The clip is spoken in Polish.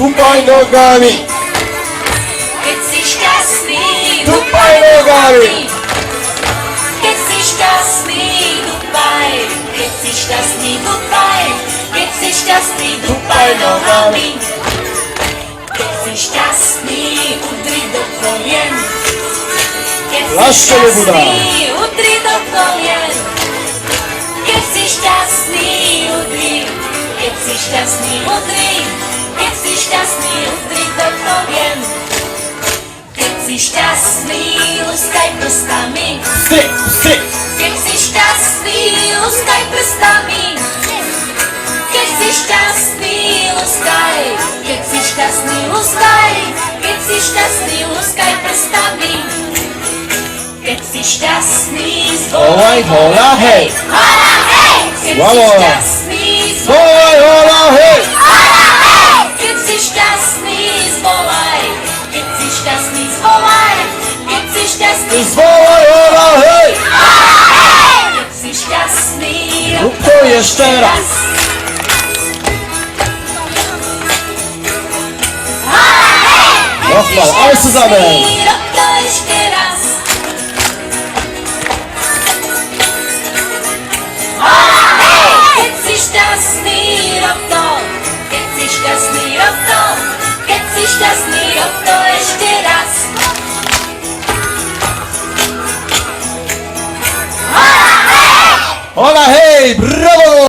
Tupaj nogami, keď si šťastný, tupaj nogami. keď si šťastný, dupaj, keď si šťastný, dupaj, keď si šťastný, dupaj nohami. Keď si šťastný, udri do kolien. Keď si Ľahšie nebudá. šťastný, udri do kolien. Keď si šťastný, udri. Keď si šťastný, udri. Keď si šťastný, udri do kolien. Keď si šťastný, luskaj prstami. Strik, strik. Keď si šťastný, luskaj prstami. Keď si šťastný, luskaj. Keď si šťastný, luskaj. Keď si šťastný, luskaj prstami. Keď si šťastný, Volaj hola hej, Hola hej! Keď si Vamos. šťastný, volaj hola hej. Hola hej! Keď si šťastný, zvolaj. Keď si šťastný, zvolaj. Keď si šťastný, Volaj hola hej. keď si šťastný, Rób to jeszcze raz. Rozpal, ale Suzanne. Rob to ešte raz. Keď si šťastný, rob to. Keď si šťastný, rob to. Keď si šťastný, rob to ešte raz. Hola hej, bravo.